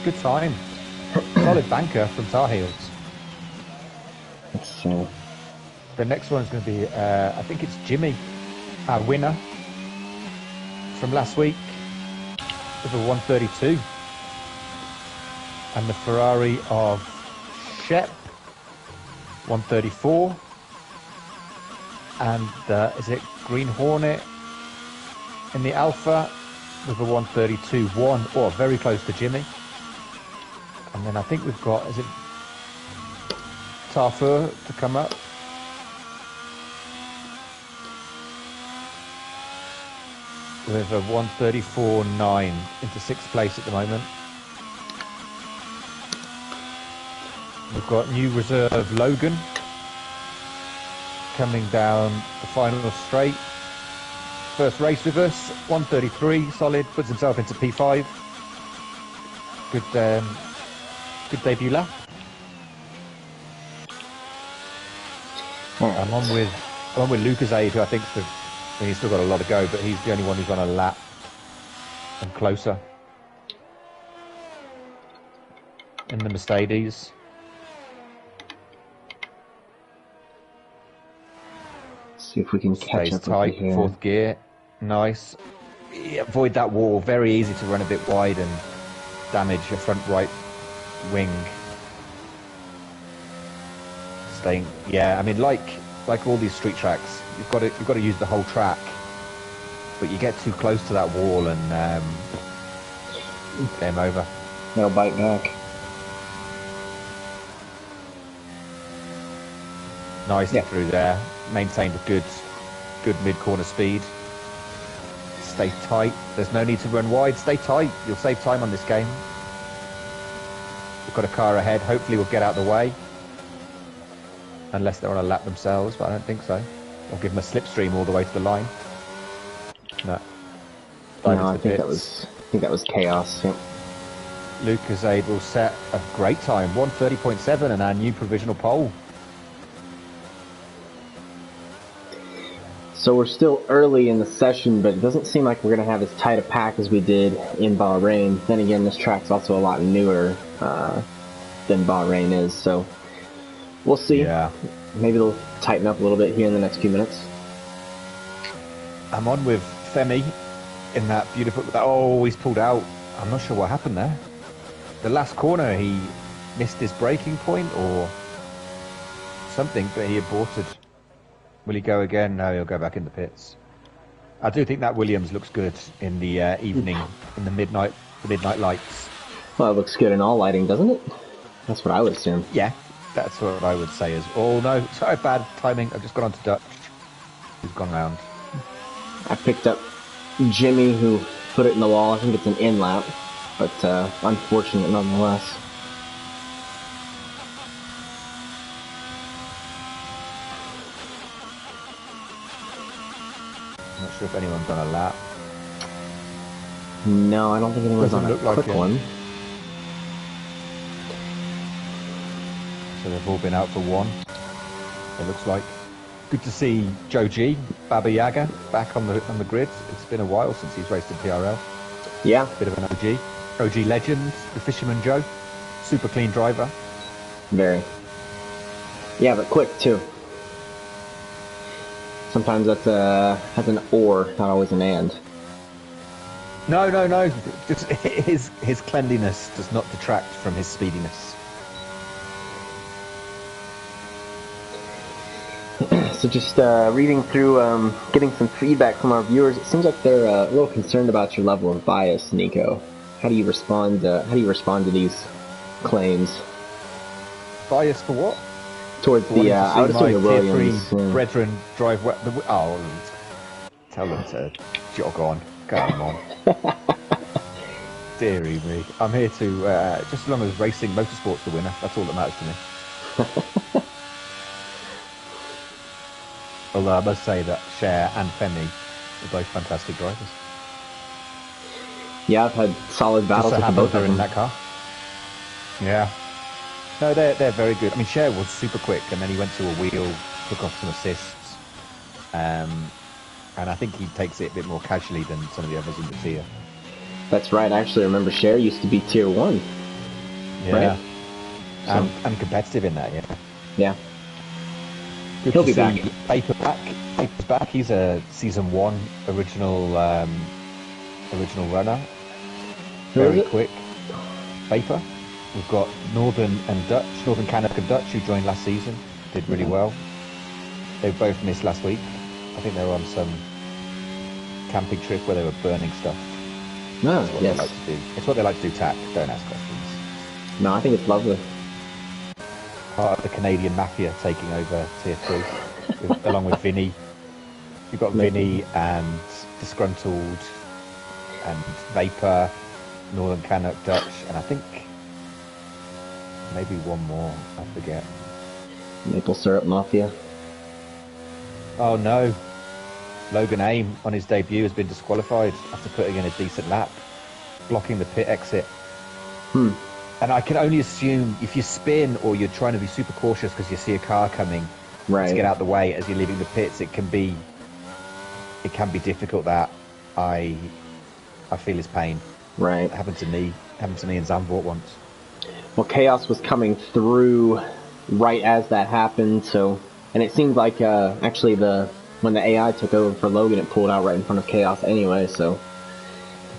Good time. Solid banker from Tar Heels. Let's see. The next one's going to be, I think it's Jimmy, our winner from last week with a 132. And the Ferrari of Shep, 134. And is it Green Hornet in the Alpha with a 132.1, or very close to Jimmy. And then I think we've got, is it Tarfur to come up? With a 134.9 into 6th place at the moment. We've got new reserve Logan coming down the final straight. First race with us, 133, solid, puts himself into P5. Good debut lap. Right. I'm on with Lucasade, who I think's he's still got a lot to go, but he's the only one who's on a lap and closer in the Mercedes. See if we can catch Stays up tight, with you here. 4th gear, nice. Yeah, avoid that wall, very easy to run a bit wide and damage your front right wing. Staying, yeah, I mean, like all these street tracks, you've got to use the whole track, but you get too close to that wall and game over. They'll bite back. Nicely through there, maintained a good mid-corner speed. Stay tight, there's no need to run wide, stay tight, you'll save time on this game. We've got a car ahead, hopefully we'll get out of the way. Unless they're on a lap themselves, but I don't think so. I'll give them a slipstream all the way to the line. No. I think that was chaos. Yep. Lucas Aid will set a great time, 130.7, and our new provisional pole. So we're still early in the session, but it doesn't seem like we're going to have as tight a pack as we did in Bahrain. Then again, this track's also a lot newer than Bahrain is, so we'll see. Yeah. Maybe they'll tighten up a little bit here in the next few minutes. I'm on with Femi in that beautiful... Oh, he's pulled out. I'm not sure what happened there. The last corner, he missed his braking point or something, but he aborted. Will he go again? No, he'll go back in the pits. I do think that Williams looks good in the evening, in the midnight lights. Well, it looks good in all lighting, doesn't it? That's what I would assume. Yeah, that's what I would say as well. Oh, no, sorry, bad timing. I've just gone on to Dutch. He's gone round. I picked up Jimmy, who put it in the wall. I think it's an in lap, but unfortunate nonetheless. I'm not sure if anyone's done a lap. No, I don't think anyone's on a quick one. So they've all been out for one, it looks like. Good to see Joe G, Baba Yaga, back on the grid. It's been a while since he's raced in PRL. Yeah. Bit of an OG legend, the Fisherman Joe. Super clean driver. Very. Yeah, but quick too. Sometimes that's an or, not always an and. No. Just his cleanliness does not detract from his speediness. So just reading through, getting some feedback from our viewers, it seems like they're a little concerned about your level of bias, Nico. How do you respond to these claims? Bias for what? Towards the I would assume the Williams. Brethren drive tell them to jog on. Come on. Deary me. I'm here to just as long as racing motorsport's the winner, that's all that matters to me. Although I must say that Cher and Femi are both fantastic drivers. Yeah, I've had solid battles with both of them in that car. Yeah. No, they're very good. I mean, Cher was super quick, and then he went to a wheel, took off some assists, and I think he takes it a bit more casually than some of the others in the tier. That's right. I actually remember Cher used to be tier 1. Yeah. right? So, And competitive in that, yeah. yeah. Good He'll to be see back. Vapor back. Vapor's back. He's a season 1 original original runner. Who is Very it? quick. Vapor. We've got Northern Canada and Dutch, who joined last season. Did really Yeah. well. They both missed last week. I think they were on some camping trip where they were burning stuff. No, That's what yes. they like to do. It's what they like to do, Tack. Don't ask questions. No, I think it's lovely. Part of the Canadian mafia taking over tier 2, along with Vinny. You've got Vinny and Disgruntled and Vapor, Northern Canuck, Dutch, and I think maybe one more. I forget. Maple Syrup Mafia. Oh no. Logan Aim on his debut has been disqualified after putting in a decent lap, blocking the pit exit. And I can only assume if you spin or you're trying to be super cautious because you see a car coming to get out the way as you're leaving the pits, it can be difficult. That I feel his pain. Right. It happened to me in Zandvoort once. Well, Chaos was coming through right as that happened, so, and it seemed like actually when the AI took over for Logan, it pulled out right in front of Chaos anyway. So,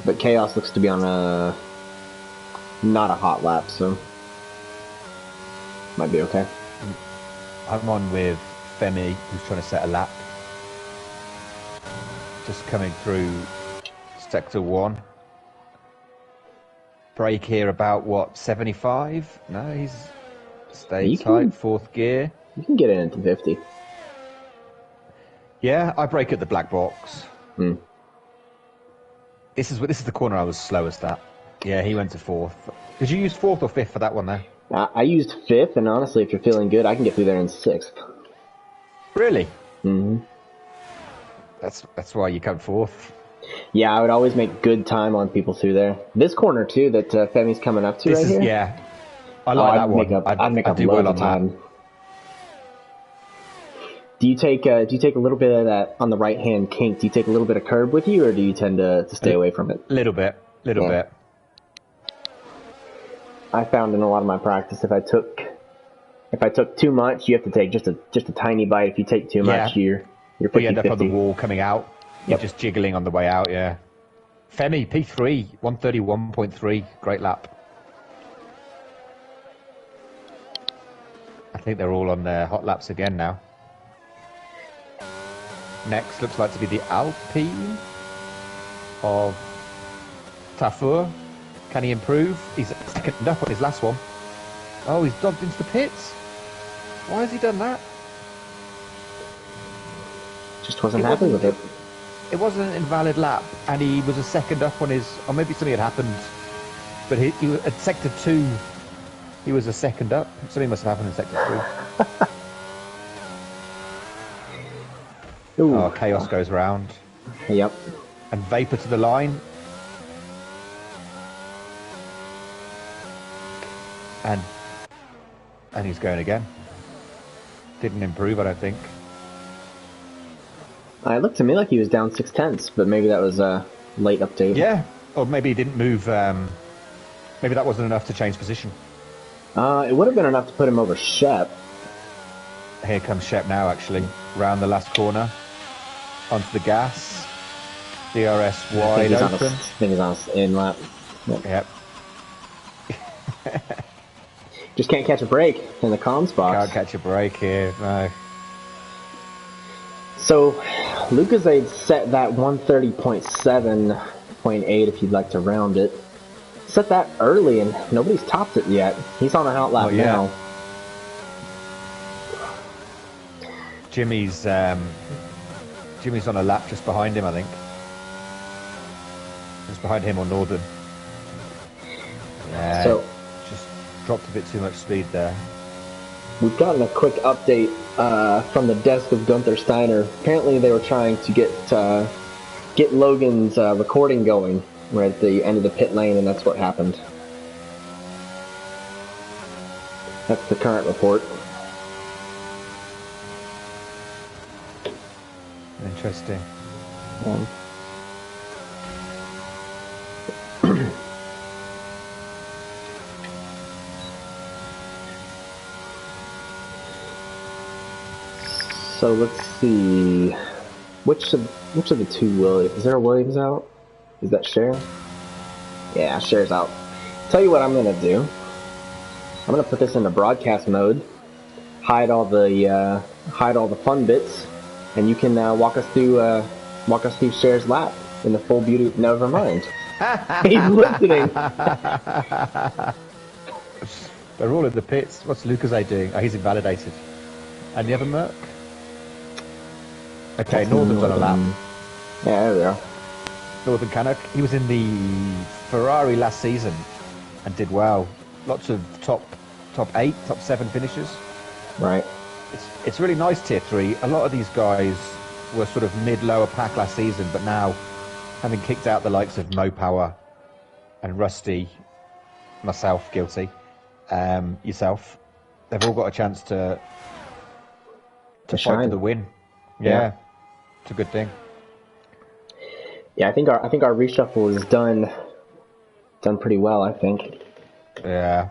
but Chaos looks to be on not a hot lap, so might be okay. I'm on with Femi, who's trying to set a lap. Just coming through sector 1. Brake here about what, 75? No, he's stayed tight, 4th gear. You can get it into 50. Yeah, I brake at the black box. This is the corner I was slowest at. Yeah, he went to 4th. Did you use 4th or 5th for that one there? I used 5th, and honestly, if you're feeling good, I can get through there in 6th. Really? Mm-hmm. That's why you come 4th. Yeah, I would always make good time on people through there. This corner too that Femi's coming up to here. Yeah, I like that one. I'd make up do loads well of on time. that. Do you take a little bit of that on the right hand kink? Do you take a little bit of curb with you, or do you tend to stay away from it? Little bit. I found in a lot of my practice, if I took too much, you have to take just a tiny bite. If you take too much, you're 50-50. You end up on the wall coming out. You're just jiggling on the way out. Yeah. Femi P3 131.3, great lap. I think they're all on their hot laps again now. Next looks like to be the Alpine of Tafur. Can he improve? He's second up on his last one. Oh, he's dogged into the pits. Why has he done that? Just wasn't happy with it. It wasn't an invalid lap, and he was a second up on his... Or maybe something had happened. But he at Sector 2, he was a second up. Something must have happened in Sector 3. Ooh. Oh, Chaos goes round. Yep. And Vapor to the line. And he's going again. Didn't improve, I don't think. It looked to me like he was down 0.6, but maybe that was a late update. Yeah, or maybe he didn't move. Maybe that wasn't enough to change position. It would have been enough to put him over Shep. Here comes Shep now, actually. Round the last corner. Onto the gas. DRS wide open. I think he's on his in lap. Yep. Just can't catch a break in the comms box. Can't catch a break here, no. So, Lucasade set that 130.7.8 if you'd like to round it. Set that early and nobody's topped it yet. He's on a hot lap now. Jimmy's on a lap just behind him, I think. Just behind him or Northern. Yeah, so, just dropped a bit too much speed there. We've gotten a quick update from the desk of Gunther Steiner. Apparently they were trying to get Logan's recording going right at the end of the pit lane, and that's what happened. That's the current report. Interesting. So let's see. Which of the two Williams? Is there a Williams out? Is that Cher? Yeah, Cher's out. Tell you what I'm gonna do. I'm gonna put this into broadcast mode. Hide all the fun bits, and you can walk us through Cher's lap in the full beauty. Never mind. He's listening. They're all in the pits. What's Lucas doing? Oh, he's invalidated. And the other Merc? Okay, Northern's on a lap. Yeah, there we are. Northern Canuck. He was in the Ferrari last season and did well. Lots of top 8, top 7 finishes. Right. It's really nice tier 3. A lot of these guys were sort of mid-lower pack last season, but now, having kicked out the likes of Mo Power and Rusty, myself, guilty, yourself, they've all got a chance to fight shine for the win. Yeah, it's a good thing. Yeah, I think our reshuffle is done pretty well. I think. Yeah,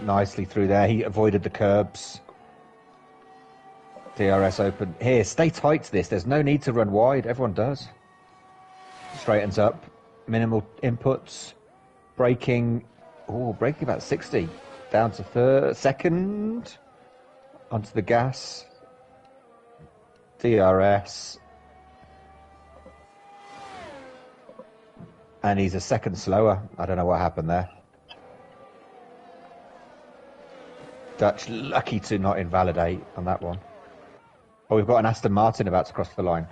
nicely through there. He avoided the curbs. DRS open. Here, stay tight to this. There's no need to run wide. Everyone does. Straightens up. Minimal inputs. Braking. Oh, braking about 60. Down to third, second. Onto the gas. DRS. And he's a second slower. I don't know what happened there. Dutch lucky to not invalidate on that one. Oh, we've got an Aston Martin about to cross the line.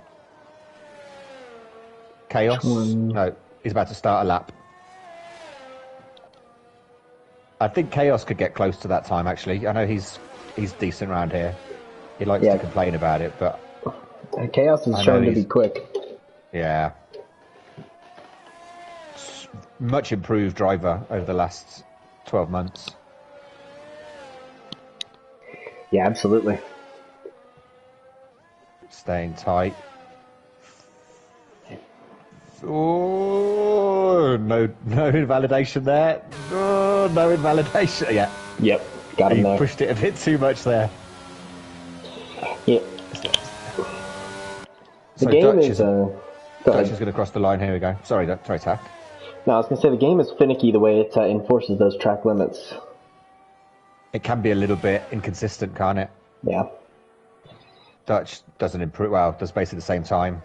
Chaos? No, he's about to start a lap. I think Chaos could get close to that time, actually. I know he's decent around here. He likes to complain about it, but... Chaos is shown to be quick. Yeah. Much improved driver over the last 12 months. Yeah, absolutely. Staying tight. Oh, no invalidation there. Oh, no invalidation. Yeah. Yep, got him there. He pushed it a bit too much there. Yeah. The game is... Dutch is going to cross the line. Here we go. Sorry, Tack. No, I was going to say the game is finicky the way it enforces those track limits. It can be a little bit inconsistent, can't it? Yeah. Dutch doesn't improve. Well, does basically the same time.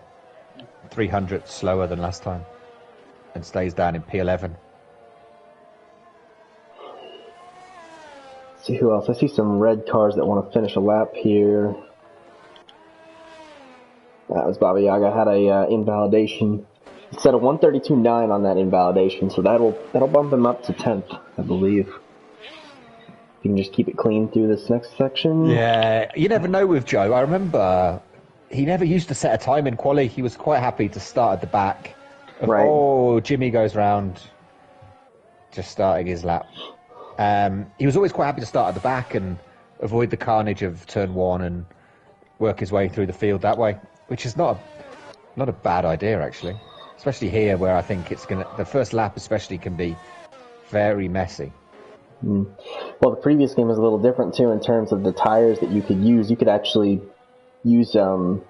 300 slower than last time. And stays down in P11. Let's see who else. I see some red cars that want to finish a lap here. That was Baba Yaga. Had a invalidation. It said a 132.9 on that invalidation, so that'll bump him up to 10th, I believe. You can just keep it clean through this next section. Yeah, you never know with Joe. I remember he never used to set a time in quali. He was quite happy to start at the back. Right. Oh, Jimmy goes round, just starting his lap. He was always quite happy to start at the back and avoid the carnage of turn 1 and work his way through the field that way, which is not a bad idea, actually. Especially here, where I think the first lap especially can be very messy. Well, the previous game was a little different too in terms of the tires that you could use. You could actually use the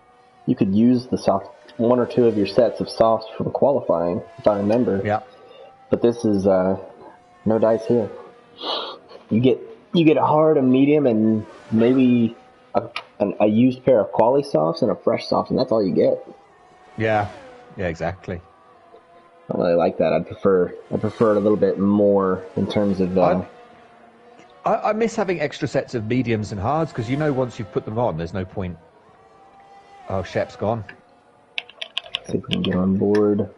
soft, 1 or 2 of your sets of softs from qualifying, if I remember. Yeah. But this is no dice here. You get a hard, a medium, and maybe a used pair of quali softs and a fresh soft, and that's all you get. Yeah, exactly. I don't really like that. I prefer it a little bit more in terms of. I miss having extra sets of mediums and hards because once you've put them on, there's no point. Oh, Shep's gone. See if we can get on board.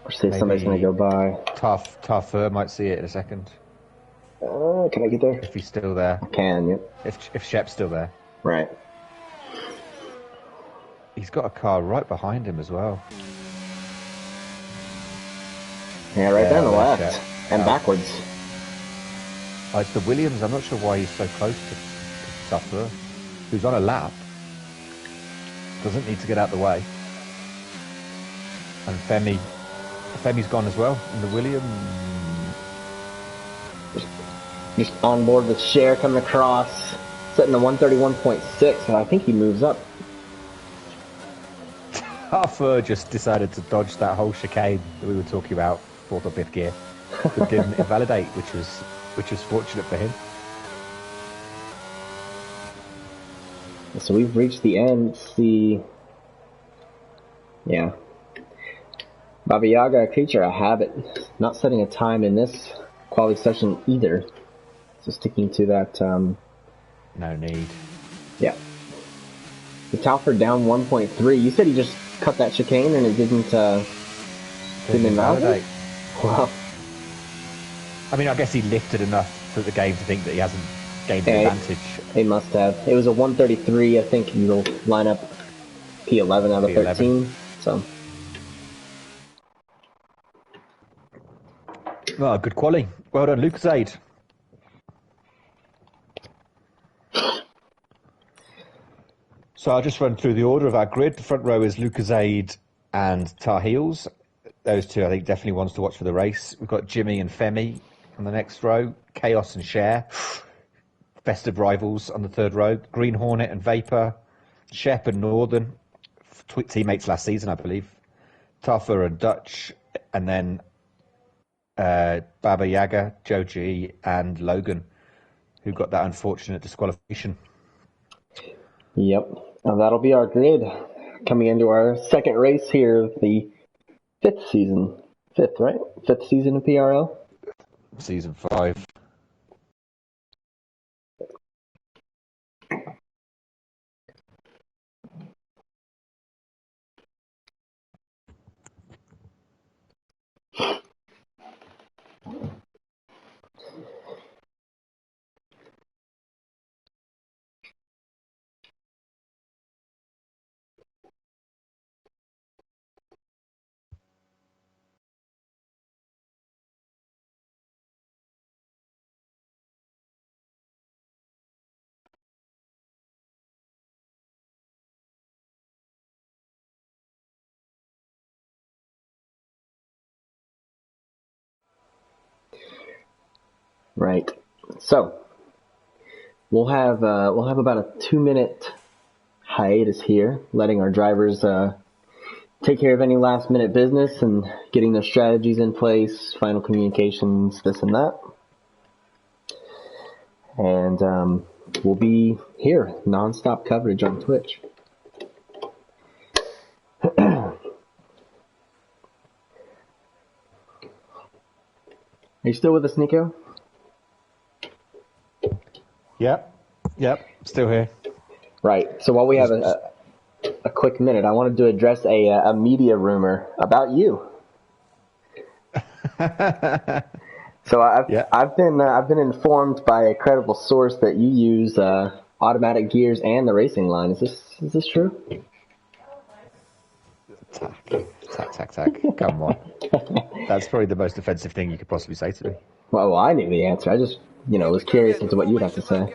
Or see if somebody's going to go by. Tough might see it in a second. Can I get there? If he's still there. I can, yep. If Shep's still there. Right. He's got a car right behind him as well. Yeah, right there on the left. Shep. And backwards. Oh, it's the Williams. I'm not sure why he's so close to Sufferer, who's on a lap. Doesn't need to get out the way. And Femi's gone as well in the Williams. Just on board with Cher coming across. sitting at 131.6, and I think he moves up. Harfur just decided to dodge that whole chicane that we were talking about, fourth or fifth gear, but didn't invalidate, which was fortunate for him. So we've reached the end. Let's see. Yeah. Baba Yaga, a creature, a habit. Not setting a time in this quality session either. So sticking to that. No need. Yeah. The Talford down 1.3. You said he just cut that chicane and it didn't invalidate? Well. I mean, I guess he lifted enough for the game to think that he hasn't gained an advantage. He must have. It was a 133. I think you'll line up P11 out of 13. So. Oh, good quality. Well done, Lucasade. So I'll just run through the order of our grid. The front row is Lucasade and Tar Heels. Those two, I think, definitely ones to watch for the race. We've got Jimmy and Femi on the next row. Chaos and Cher. Festive rivals on the third row. Green Hornet and Vapor. Shep and Northern. Teammates last season, I believe. Taffer and Dutch. And then Baba Yaga, Joji, and Logan, who got that unfortunate disqualification. Yep. And that'll be our grid coming into our second race here of the fifth season. Fifth, right? Fifth season of PRL? Season 5. Right. So we'll have about a 2-minute hiatus here, letting our drivers take care of any last minute business and getting their strategies in place, final communications, this and that. And we'll be here, non-stop coverage on Twitch. Are you still with us, Nico? Yep, still here. Right. So while we have a quick minute, I wanted to address a media rumor about you. So I've been informed by a credible source that you use automatic gears and the racing line. Is this true? Tack. Come on. That's probably the most offensive thing you could possibly say to me. Well, I knew the answer. I just, was curious as to what you'd have to say.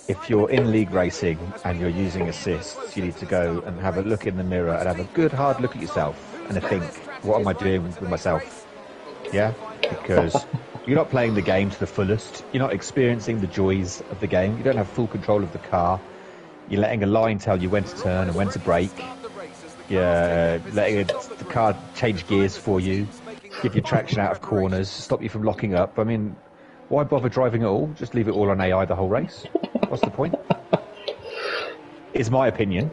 If you're in league racing and you're using assists, you need to go and have a look in the mirror and have a good hard look at yourself and think, what am I doing with myself? Yeah? Because you're not playing the game to the fullest. You're not experiencing the joys of the game. You don't have full control of the car. You're letting a line tell you when to turn and when to brake. You're letting the car change gears for you, give you traction out of corners, stop you from locking up. I mean, why bother driving at all? Just leave it all on AI the whole race. What's the point? Is my opinion.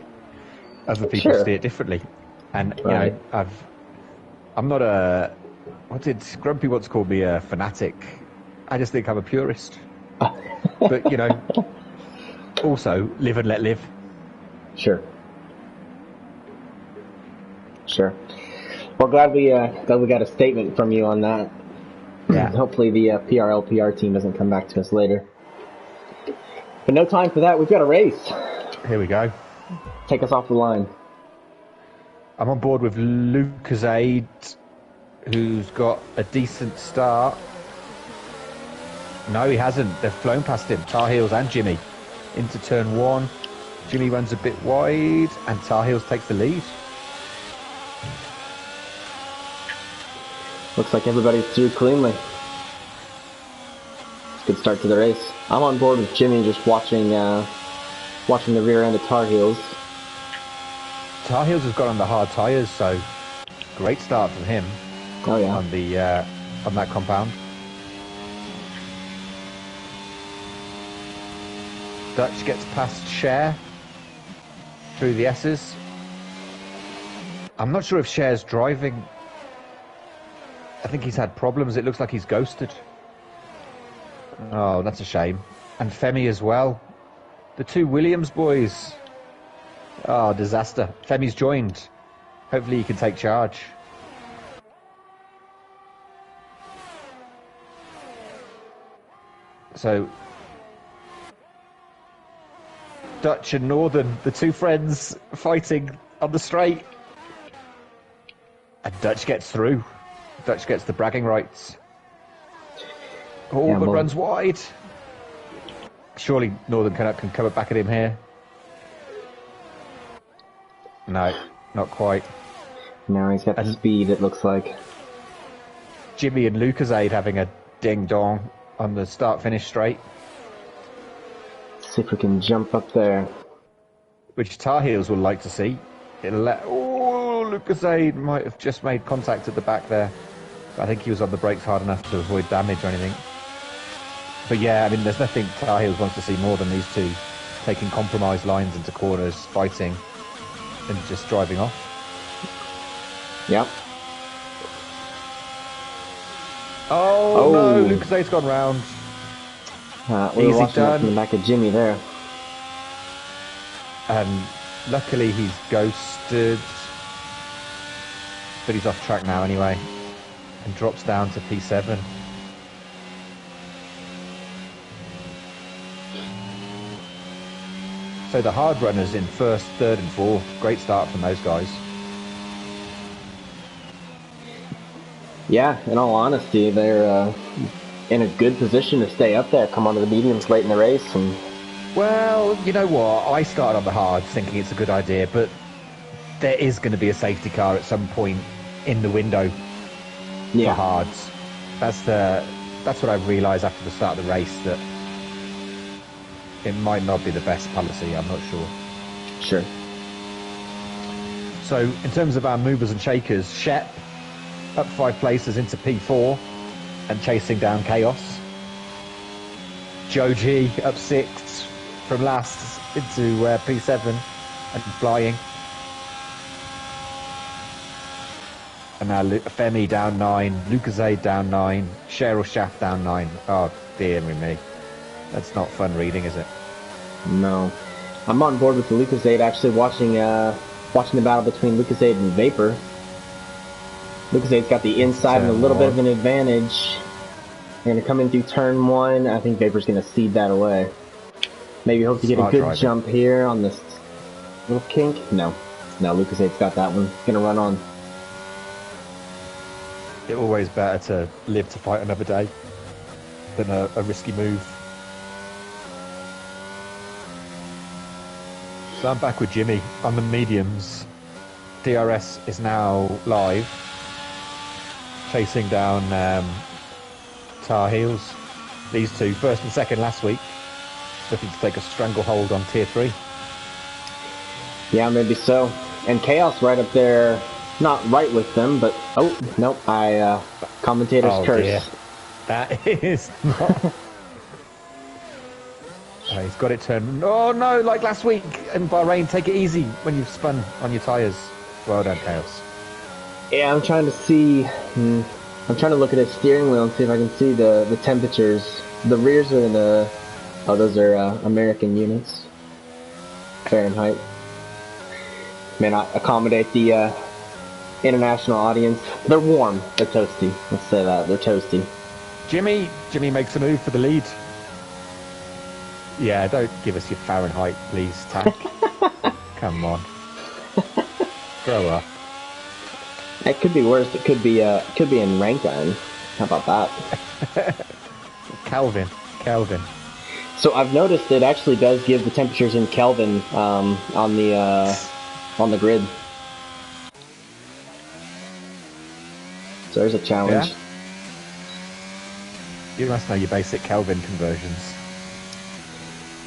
Other people see it differently. And, I'm not a... What did Grumpy once call me? A fanatic. I just think I'm a purist. But, also, live and let live. Sure. Well, glad we got a statement from you on that. Yeah. Hopefully the PRL PR team doesn't come back to us later. But no time for that. We've got a race. Here we go. Take us off the line. I'm on board with Lucasade, who's got a decent start. No, he hasn't. They've flown past him. Tar Heels and Jimmy into turn 1. Jimmy runs a bit wide, and Tar Heels takes the lead. Looks like everybody's through cleanly. Good start to the race. I'm on board with Jimmy, just watching the rear end of Tar Heels. Tar Heels has got on the hard tyres, so great start from him. Oh yeah. On that compound. Dutch gets past Cher through the S's. I'm not sure if Cher's driving. I think he's had problems. It looks like he's ghosted. Oh, that's a shame. And Femi as well. The two Williams boys. Oh, disaster. Femi's joined. Hopefully he can take charge. So, Dutch and Northern, the two friends fighting on the straight. And Dutch gets through. Dutch gets the bragging rights. But runs wide. Surely Northern can come back at him here. No, not quite. No, he's got the speed, it looks like. Jimmy and Lucasade having a ding-dong on the start-finish straight. See if we can jump up there. Which Tar Heels will like to see. Lucasade might have just made contact at the back there. I think he was on the brakes hard enough to avoid damage or anything. But yeah, I mean, there's nothing Tar Heels wants to see more than these two taking compromised lines into corners, fighting, and just driving off. Yep. Oh no, Lucasade's gone round. We were Easy watching done. from the back of Jimmy there. And luckily he's ghosted. But he's off track now anyway. And drops down to P7. So the hard runners in first, third and fourth. Great start from those guys. Yeah, in all honesty, they're in a good position to stay up there, come onto the mediums late in the race. And well, you know what? I started on the hards thinking it's a good idea, but there is going to be a safety car at some point in the window for hards. That's what I've realised after the start of the race, that it might not be the best policy. I'm not sure. Sure. So in terms of our movers and shakers, Shep up 5 places into P4 and chasing down Chaos. Joe G up 6 from last into P7 and flying. And now Femi down 9, Lucasade down 9, Cheryl Shaft down 9. Oh dear me. That's not fun reading, is it? No. I'm on board with the Lucasade, actually watching the battle between Lucasade and Vapor. Lucasade's got the inside and a little bit of an advantage. They're going to come in through turn 1. I think Vapor's going to cede that away. Maybe hope to get a good jump here on this little kink. No, Lucasade's got that one. Going to run on. It's always better to live to fight another day than a risky move. So I'm back with Jimmy on the mediums. DRS is now live, chasing down Tar Heels. These two, first and second last week, looking to take a stranglehold on tier 3. Yeah, maybe so. And Chaos right up there, not right with them, but oh nope, commentator's curse. Dear. That is not. He's got it turned. Oh no, like last week in Bahrain, take it easy when you've spun on your tyres. Well done, Chaos. Yeah, I'm trying to see. I'm trying to look at his steering wheel and see if I can see the temperatures. The rears are in the. Oh, those are American units. Fahrenheit. May not accommodate the international audience. They're warm. They're toasty. Let's say that. They're toasty. Jimmy makes a move for the lead. Yeah, don't give us your Fahrenheit, please, Tack. Come on. Grow up. It could be worse. It could be in Rankine. How about that? Kelvin. So I've noticed it actually does give the temperatures in Kelvin on the grid. So there's a challenge. You must know your basic Kelvin conversions.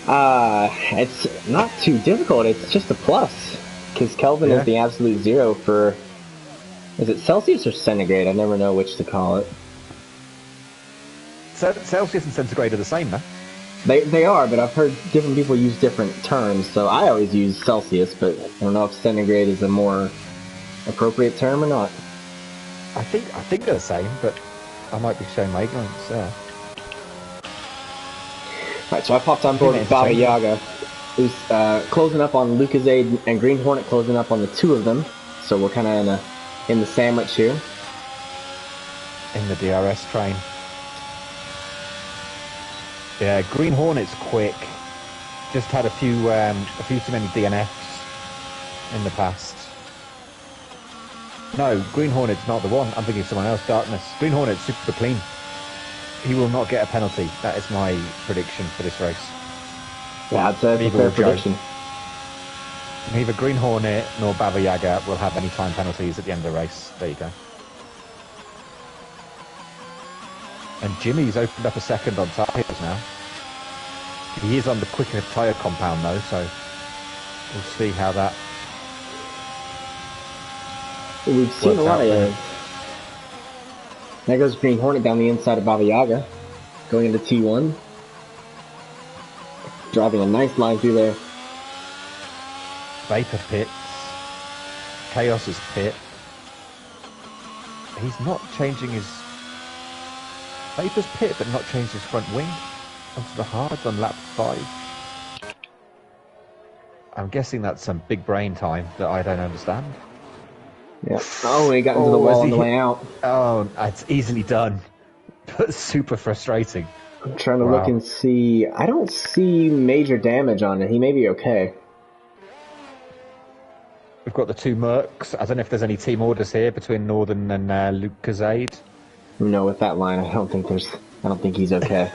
It's not too difficult. It's just a plus. Because Kelvin is the absolute zero for... Is it Celsius or centigrade? I never know which to call it. Celsius and centigrade are the same, though. They are, but I've heard different people use different terms, so I always use Celsius, but I don't know if centigrade is a more appropriate term or not. I think they're the same, but I might be showing my ignorance there. Alright, so I popped on board with Baba Yaga, who's closing up on Lucozade and Green Hornet, closing up on the two of them, so we're kind of in the sandwich here. In the DRS train. Yeah, Green Hornet's quick. Just had a few too many DNFs in the past. No, Green Hornet's not the one. I'm thinking of someone else. Darkness. Green Hornet's super clean. He will not get a penalty. That is my prediction for this race. Yeah, I'd say that's a fair prediction. Neither Green Hornet nor Baba Yaga will have any time penalties at the end of the race. There you go. And Jimmy's opened up a second on tyres now. He is on the quicker tyre compound though, so we'll see how that... We've seen a lot of... There goes Green Hornet down the inside of Baba Yaga, going into T1. Driving a nice line through there. Vapor pits. Chaos's pit. He's not changing his... Vapor's pit, but not changed his front wing onto the hard on lap 5. I'm guessing that's some big brain time that I don't understand. Yeah. Oh, he got into the wall on the way out. Oh, it's easily done, but super frustrating. I'm trying to look and see. I don't see major damage on it. He may be okay. We've got the two Mercs. I don't know if there's any team orders here between Northern and Lucozade. No, with that line, I don't think he's okay.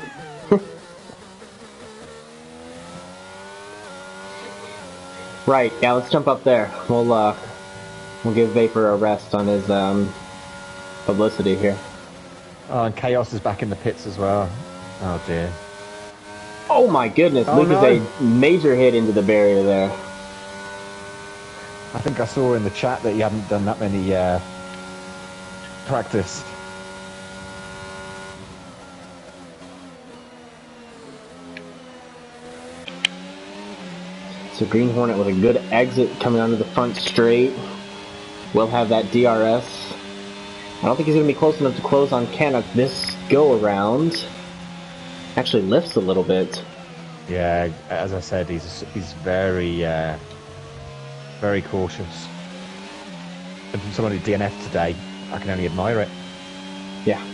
Right, yeah, let's jump up there. We'll give Vapor a rest on his publicity here. Oh, and Chaos is back in the pits as well. Oh dear. Oh my goodness, Lucas a major hit into the barrier there. I think I saw in the chat that you hadn't done that many practice. So Green Hornet with a good exit coming onto the front straight. We'll have that DRS. I don't think he's going to be close enough to close on Canuck this go-around. Actually lifts a little bit. Yeah, as I said, he's very, very cautious. And from someone who DNF'd today, I can only admire it. Yeah.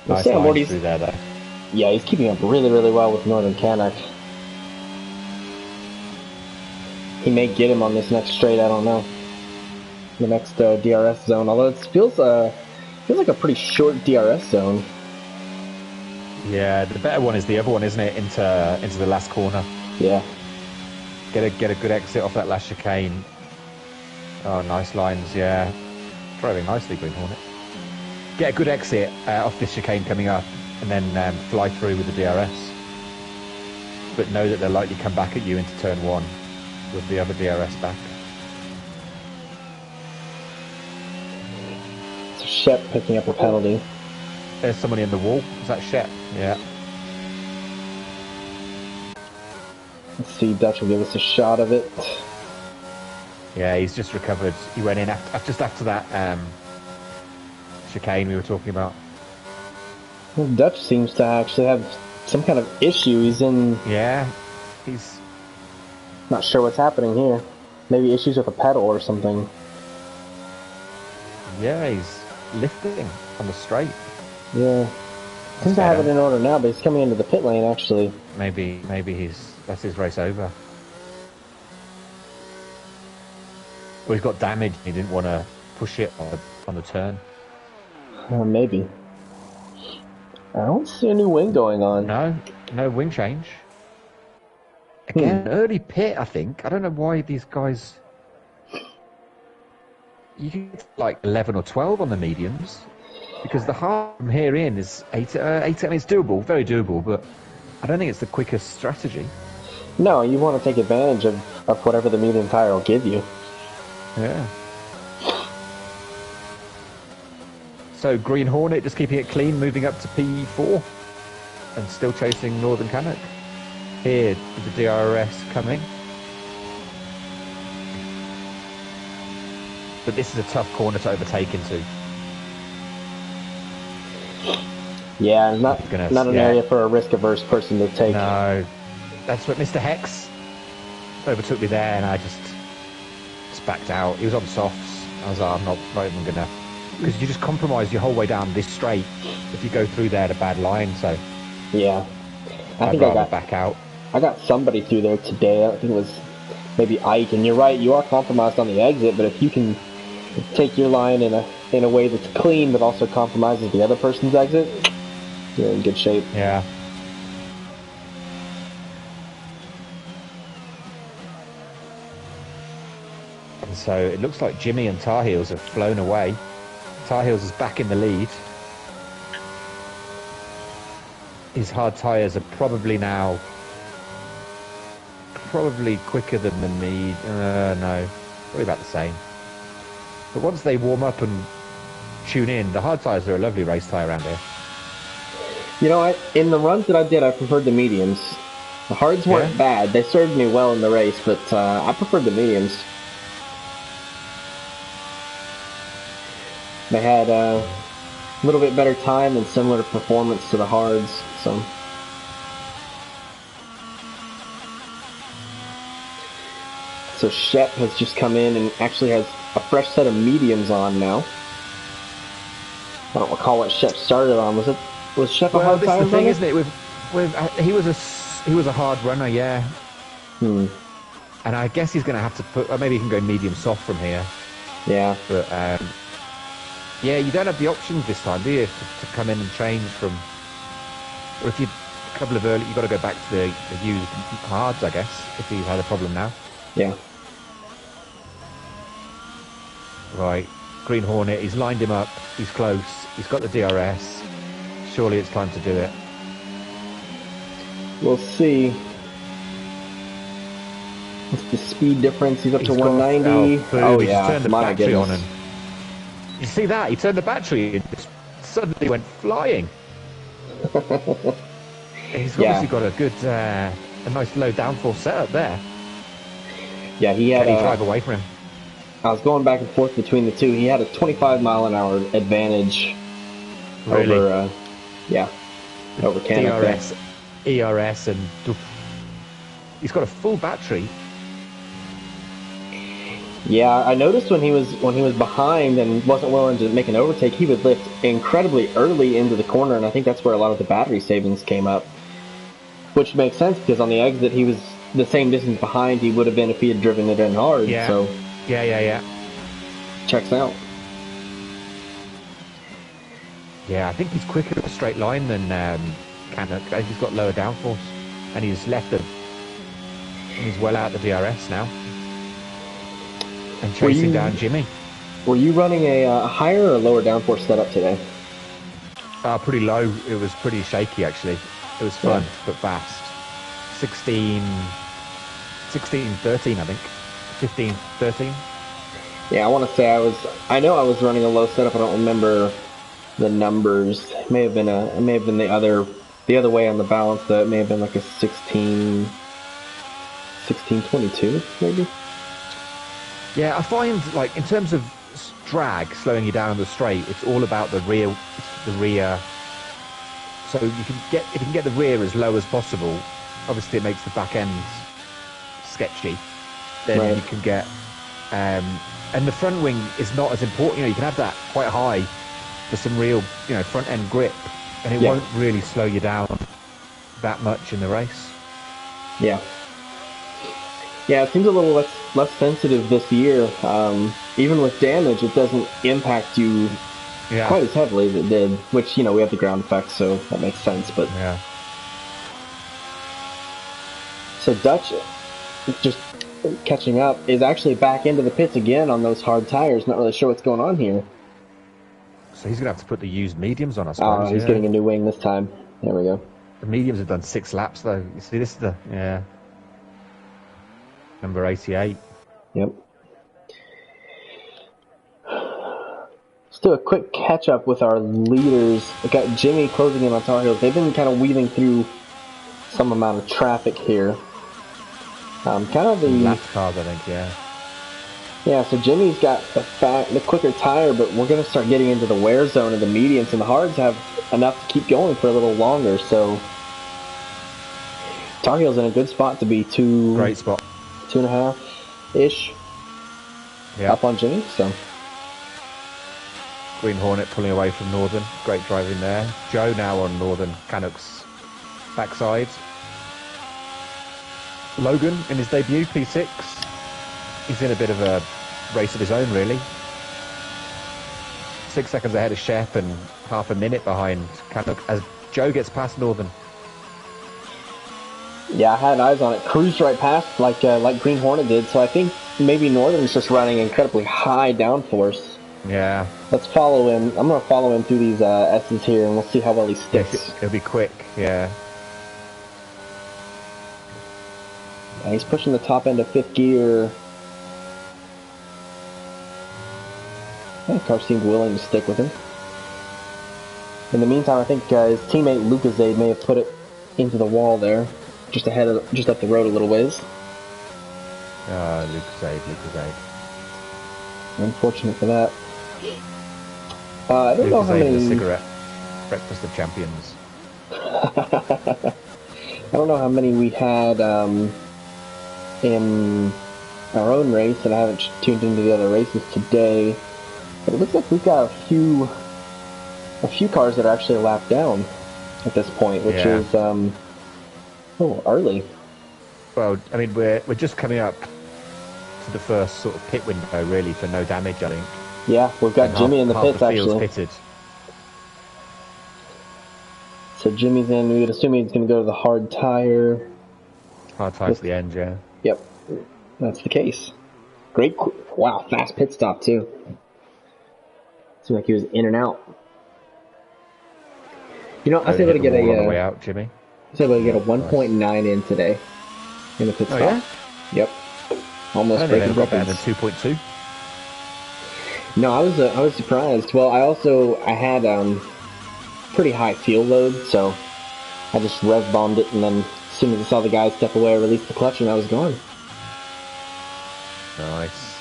Nice line through there, though. Yeah, he's keeping up really, really well with Northern Canuck. He may get him on this next straight, I don't know. The next DRS zone, although it feels like a pretty short DRS zone. Yeah, the better one is the other one, isn't it? Into the last corner. Yeah. Get a good exit off that last chicane. Oh, nice lines, yeah. Driving nicely, Green Hornet. Get a good exit off this chicane coming up, and then fly through with the DRS. But know that they'll likely come back at you into turn 1 with the other DRS back. So Shep picking up a penalty. There's somebody in the wall. Is that Shep? Yeah. Let's see, Dutch will give us a shot of it. Yeah, he's just recovered. He went in just after that chicane we were talking about. Well, Dutch seems to actually have some kind of issue. He's in... Yeah, he's... Not sure what's happening here. Maybe issues with a pedal or something. Yeah, he's lifting on the straight. Yeah. Seems to have it in order now, but he's coming into the pit lane, actually. Maybe that's his race over. Well, he's got damage. He didn't want to push it on the turn. Maybe. I don't see a new wing going on. No wing change. Again, early pit, I think. I don't know why these guys... You can get like 11 or 12 on the mediums, because the hard from here in is 8. It's doable, very doable, but I don't think it's the quickest strategy. No, you want to take advantage of whatever the medium tire will give you. Yeah. So Green Hornet just keeping it clean, moving up to P4, and still chasing Northern Canuck. Here with the DRS coming. But this is a tough corner to overtake into. Yeah, not an area for a risk-averse person to take. No, that's what Mr. Hex overtook me there, and I just backed out. He was on softs. I was like, I'm not even gonna, because you just compromise your whole way down this straight if you go through there at a bad line. So yeah, I'd rather back out. I got somebody through there today. I think it was maybe Ike, and you're right. You are compromised on the exit, but if you can take your line in a way that's clean but also compromises the other person's exit, you're in good shape. Yeah. And so it looks like Jimmy and Tar Heels have flown away. Tar Heels is back in the lead. His hard tyres are probably quicker than the need. No, probably about the same. But once they warm up and tune in, the hard tyres are a lovely race tyre around here. You know, in the runs that I did, I preferred the mediums. The hards weren't bad. They served me well in the race, but I preferred the mediums. They had a little bit better time and similar performance to the hards, so... So Shep has just come in and actually has a fresh set of mediums on now. I don't recall what Shep started on. Was Shep a hard tire runner? This is the thing, isn't it? He was a hard runner, yeah. And I guess he's going to have to put... Or maybe he can go medium soft from here. Yeah. But, yeah, you don't have the options this time, do you? To come in and change from... Or if you... A couple of early... You've got to go back to the used hards, I guess, if he's had a problem now. Yeah. Right, Green Hornet, he's lined him up, he's close, he's got the DRS, surely it's time to do it. We'll see. What's the speed difference? He's up to 190. Oh yeah, turned the battery on, and you see that? He turned the battery and just suddenly went flying. He's obviously got a good, a nice low downforce setup there. Yeah, he had a drive away from him. I was going back and forth between the two. He had a 25-mile-an-hour advantage over Canuck. DRS, ERS, and he's got a full battery. Yeah, I noticed when he was behind and wasn't willing to make an overtake, he would lift incredibly early into the corner, and I think that's where a lot of the battery savings came up. Which makes sense, because on the exit he was the same distance behind he would have been if he had driven it in hard. Yeah. So Yeah. Checks out. Yeah, I think he's quicker at a straight line than Canuck. He's got lower downforce, and he's left them. And he's well out the DRS now, and chasing down Jimmy. Were you running a higher or lower downforce setup today? Pretty low. It was pretty shaky, actually. It was fun, but fast. 16, 13, I think. 15, 13. Yeah, I want to say I know I was running a low setup. I don't remember the numbers. It may have been the other way on the balance, though. It may have been like a 1622, maybe. Yeah, I find, like, in terms of drag slowing you down on the straight, it's all about the rear. So if you can get the rear as low as possible, obviously it makes the back end sketchy. Then you can get, and the front wing is not as important. You know, you can have that quite high for some real, front end grip, and it won't really slow you down that much in the race. Yeah, it seems a little less sensitive this year. Even with damage, it doesn't impact you quite as heavily as it did. Which we have the ground effect, so that makes sense. But So Dutch, just catching up, is actually back into the pits again on those hard tires. Not really sure what's going on here. So he's going to have to put the used mediums on, I suppose. Oh, he's getting a new wing this time. There we go. The mediums have done 6 laps, though. You see, this is the, number 88. Yep. Let's do a quick catch up with our leaders. We got Jimmy closing in on Tar Heels. They've been kind of weaving through some amount of traffic here. Kind of the lap cars, I think, yeah. Yeah, so Jimmy's got the quicker tire, but we're going to start getting into the wear zone of the mediums, and the hards have enough to keep going for a little longer. So Tar Heels in a good spot to be great spot, 2.5-ish, up on Jimmy. So Green Hornet pulling away from Northern, great driving there. Joe now on Northern Canucks backside. Logan in his debut P6. He's in a bit of a race of his own, really. 6 seconds ahead of Shep and half a minute behind Canuck as Joe gets past Northern. Yeah, I had eyes on it. Cruised right past like Green Hornet did, so I think maybe Northern's just running incredibly high downforce. Yeah. Let's follow him. I'm going to follow him through these S's here, and we'll see how well he sticks. It'll be quick, yeah. He's pushing the top end of 5th gear. The car seemed willing to stick with him. In the meantime, I think his teammate Lucasade may have put it into the wall there, just up the road a little ways. Lucasade. Unfortunate for that. I don't know how many. The cigarette breakfast of champions. I don't know how many we had in our own race, and I haven't tuned into the other races today. But it looks like we've got a few cars that are actually a lap down at this point, which is early. Well, I mean, we're just coming up to the first sort of pit window, really, for no damage, I think. Yeah, we've got Jimmy in the pits, actually. Pitted. So Jimmy's in. We'd assume he's going to go to the hard tire. Hard tire to the end, yeah. Yep, that's the case. Great, wow, fast pit stop, too. Seemed like he was in and out. You know, I was able to get on the way out, Jimmy. I was able to get a 1.9 in today in the pit stop. Yeah? Yep. Almost breaking records. Better than 2.2. No, I was surprised. Well, I had pretty high fuel load, so I just rev bombed it, and then as soon as I saw the guy step away, I released the clutch, and I was gone. Nice.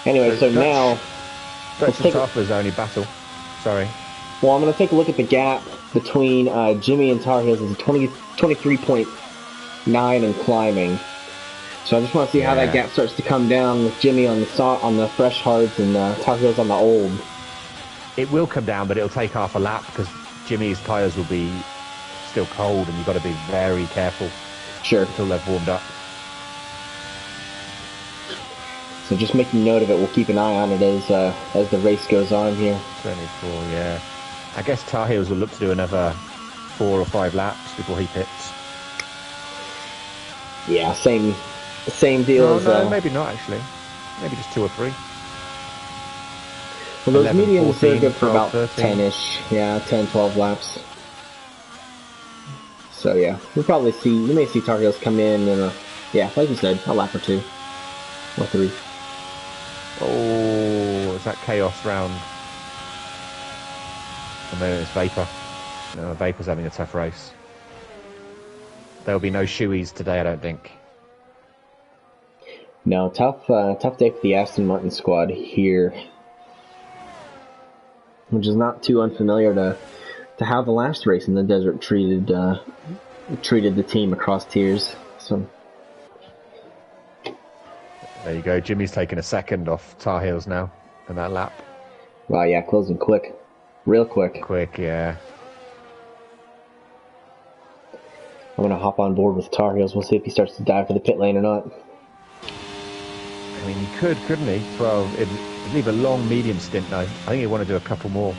Anyway, so now Dutch and Tarfler's only battle. Sorry. Well, I'm going to take a look at the gap between Jimmy and Tar Heels. It's a 23.9 and climbing. So I just want to see how that gap starts to come down with Jimmy on the fresh hards and Tar Heels on the old. It will come down, but it'll take half a lap because Jimmy's tyres will be still cold, and you've got to be very careful. Sure. Until they've warmed up. So just making note of it. We'll keep an eye on it as the race goes on here. 24, yeah. I guess Tar Heels will look to do another 4 or 5 laps before he pits. Yeah, same deal as... No, maybe not, actually. Maybe just 2 or 3. Well, those 11, mediums 14, are good for 12, about 13. 10-ish. Yeah, 10, 12 laps. So, yeah. We may see Tar Heels come in and, like you said, a lap or 2. Or 3. Oh, it's that chaos round. And then it's Vapor. No, Vapor's having a tough race. There'll be no shoeies today, I don't think. No, tough day for the Aston Martin squad here. Which is not too unfamiliar to how the last race in the desert treated the team across tiers. So there you go. Jimmy's taking a second off Tar Heels now in that lap. Wow, yeah, closing quick. Real quick. Quick, yeah. I'm going to hop on board with Tar Heels. We'll see if he starts to dive for the pit lane or not. I mean, he couldn't he? 12. It'd leave a long medium stint, though. I think he'd want to do a couple more.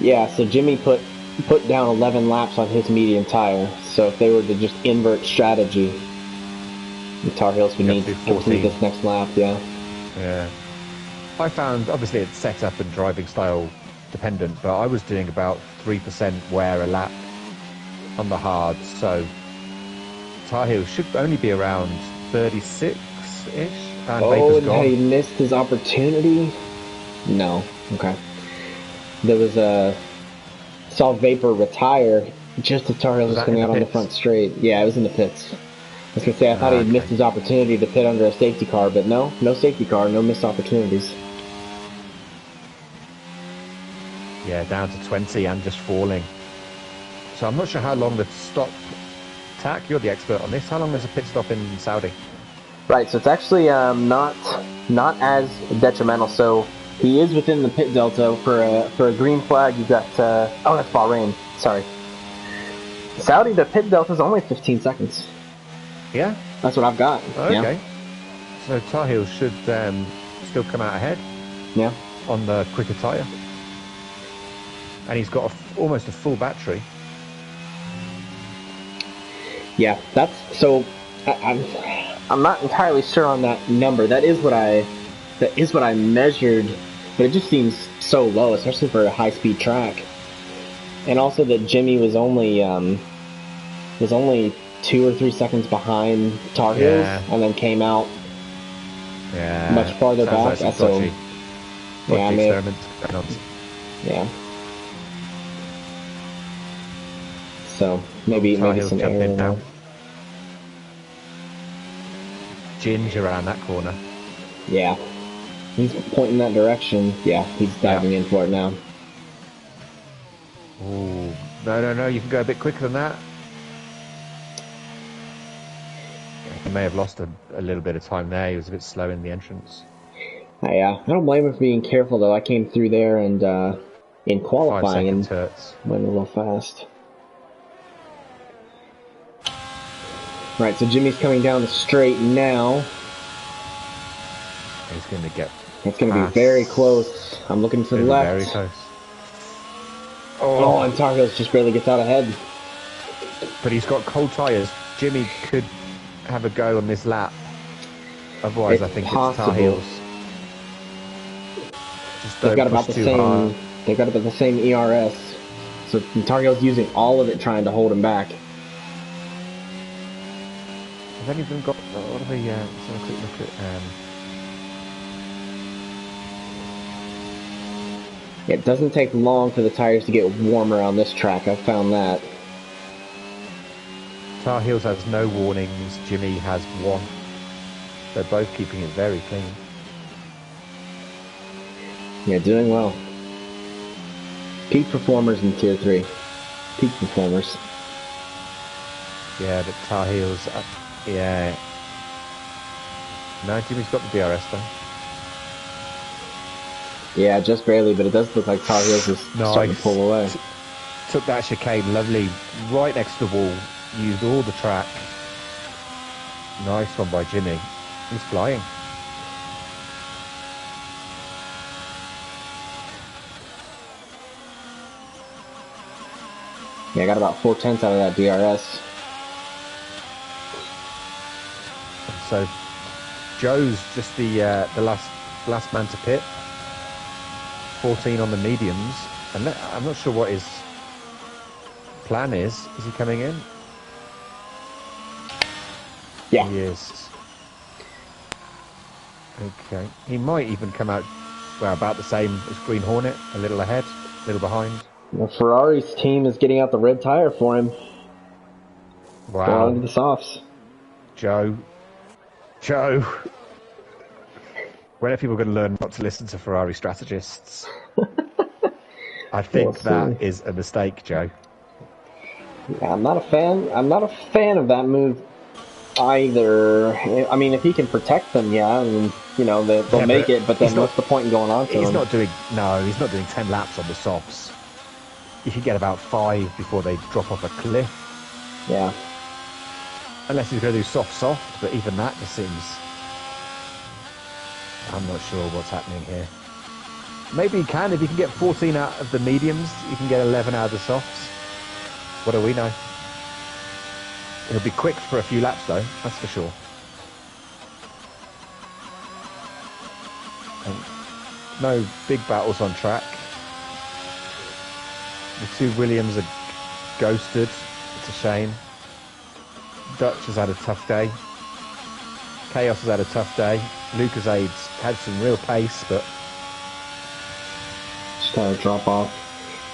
Yeah, so Jimmy put down 11 laps on his medium tire. So if they were to just invert strategy, the Tar Heels would You have need to do to complete 14. this next lap. Yeah. Yeah. I found, obviously, it's setup and driving style dependent, but I was doing about 3% wear a lap on the hard, so Tar Heels should only be around 36-ish, and Oh, Vapor's and had he gone. missed his opportunity? No. Okay. There was a saw Vapor retire just as Tar Heels Was was that in coming the out on the pits? front straight. Yeah, it was in the pits. I was gonna say I thought he Ah, had missed okay. his opportunity to pit under a safety car, but no safety car, no missed opportunities. Yeah, down to 20 and just falling. So I'm not sure how long the stop. Tack, you're the expert on this. How long is a pit stop in Saudi? Right, so it's actually not as detrimental. So he is within the pit delta for a green flag. You got oh, that's Bahrain. Sorry, Saudi. The pit delta is only 15 seconds. Yeah? That's what I've got. Oh, Yeah, okay. So Tar Heels should still come out ahead yeah, on the quicker tyre. And he's got almost a full battery. yeah. That's so. I'm not entirely sure on that number. That is what I measured, but it just seems so low, especially for a high speed track. And also that Jimmy was only 2 or 3 seconds behind Tar Heels, Yeah. and then came out Yeah. much farther Sounds back. like some So dodgy yeah, I mean, experiments going on. yeah. So Tar maybe Heels some jump error in in now. there. Ginge around that corner. Yeah, he's pointing that direction. Yeah, he's diving in for it now. Ooh. No. You can go a bit quicker than that. He may have lost a little bit of time there. He was a bit slow in the entrance. I don't blame him for being careful though. I came through there and in 5 qualifying second and turts. went a little fast. Right, so Jimmy's coming down the straight now. He's going to get. It's going to be very close. I'm looking to the It'll be left. very close. Oh, and Tar Heels just barely gets out ahead. But he's got cold tyres. Jimmy could have a go on this lap. Otherwise, I think it's Tar Heels. Just They've got don't about push the too hard. same. They've got about the same ERS. So Tar Heels using all of it trying to hold him back. Have any of them got? What are they? Let's have a quick look at. It doesn't take long for the tires to get warmer on this track. I've found that. Tar Heels has no warnings. Jimmy has one. They're both keeping it very clean. Yeah, doing well. Peak performers in Tier 3. Peak performers. Yeah, but Tar Heels. Yeah. No, Jimmy's got the DRS though. Yeah, just barely, but it does look like Tar Heels is starting to pull away. Took that chicane lovely, right next to the wall. Used all the track. Nice one by Jimmy. He's flying. Yeah, I got about 4/10 out of that DRS. So Joe's just the last man to pit. 14 on the mediums, and I'm not sure what his plan is. Is he coming in? Yeah. He is. Okay. He might even come out, well, about the same as Green Hornet, a little ahead, a little behind. Well, Ferrari's team is getting out the red tire for him. Wow. Going into the softs. Joe. When are people going to learn not to listen to Ferrari strategists? I think that is a mistake, Joe. Yeah, I'm not a fan of that move either. I mean, if he can protect them, yeah, and they'll make it. But then, what's the point in going on to him? He's not doing 10 laps on the softs. You can get about 5 before they drop off a cliff. Yeah. Unless he's going to do soft, but even that just seems. I'm not sure what's happening here. Maybe you can. If you can get 14 out of the mediums, you can get 11 out of the softs. What do we know? It'll be quick for a few laps, though. That's for sure. And no big battles on track. The two Williams are ghosted. It's a shame. Dutch has had a tough day. Chaos has had a tough day. Lucas Aids had some real pace, but just kind of drop off.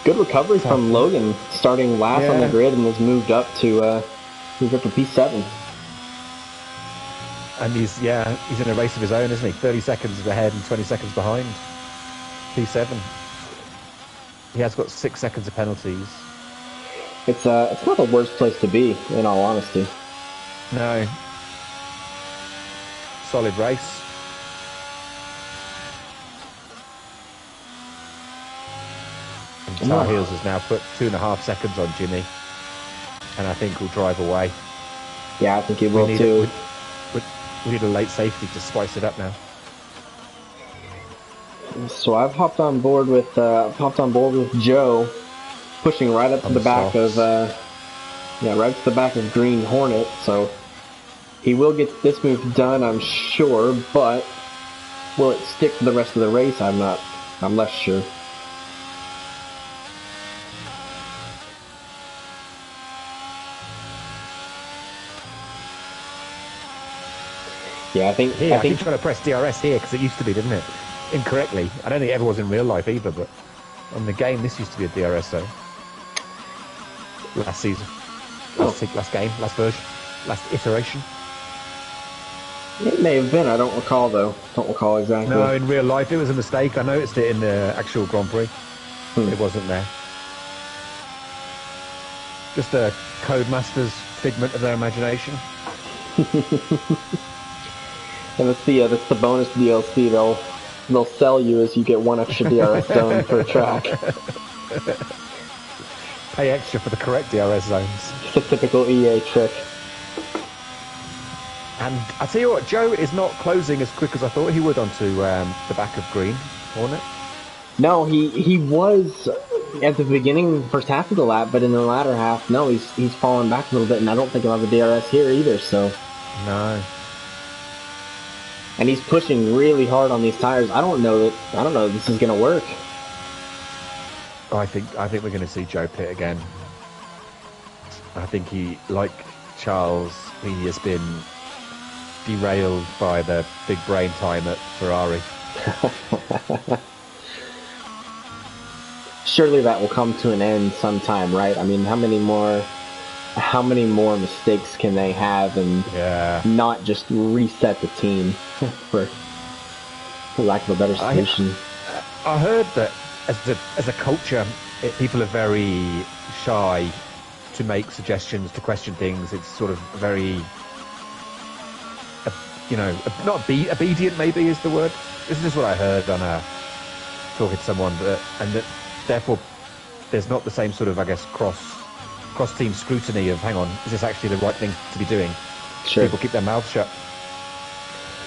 Good recovery from Logan, starting last on the grid and has moved up to P7. And he's in a race of his own, isn't he? 30 seconds ahead and 20 seconds behind. P7. He has got 6 seconds of penalties. It's not the worst place to be, in all honesty. No. Solid race. And Tar Heels has now put 2.5 seconds on Jimmy, and I think he'll drive away. Yeah, I think he will too. We need a late safety to spice it up now. So I've hopped on board with Joe, pushing right up to the back of right to the back of Green Hornet. So he will get this move done, I'm sure, but will it stick for the rest of the race? I'm less sure. Yeah, I think trying to press DRS here because it used to be, didn't it? Incorrectly. I don't think it ever was in real life either, but on the game this used to be a DRS zone. Last season. Last game, last version, last iteration. It may have been, I don't recall though. Don't recall exactly. No, in real life it was a mistake. I noticed it in the actual Grand Prix. It wasn't there. Just a Codemasters figment of their imagination. And that's the bonus DLC they'll sell you as you get one extra DRS zone per track. Pay extra for the correct DRS zones. It's a typical EA trick. And I tell you what, Joe is not closing as quick as I thought he would onto the back of Green Hornet. No, he was at the beginning, first half of the lap, but in the latter half, no, he's fallen back a little bit, and I don't think he'll have a DRS here either. So no. And he's pushing really hard on these tires. I don't know this is gonna work. I think we're going to see Joe pit again. I think he, like Charles, he has been derailed by the big brain time at Ferrari. Surely that will come to an end sometime, right? I mean, how many more mistakes can they have and not just reset the team for lack of a better solution? I heard that as a culture, people are very shy to make suggestions, to question things. It's sort of very, not obedient maybe is the word. This is just what I heard on talking to someone, and that therefore there's not the same sort of, I guess, cross-team scrutiny of, hang on, is this actually the right thing to be doing? Sure. People keep their mouths shut.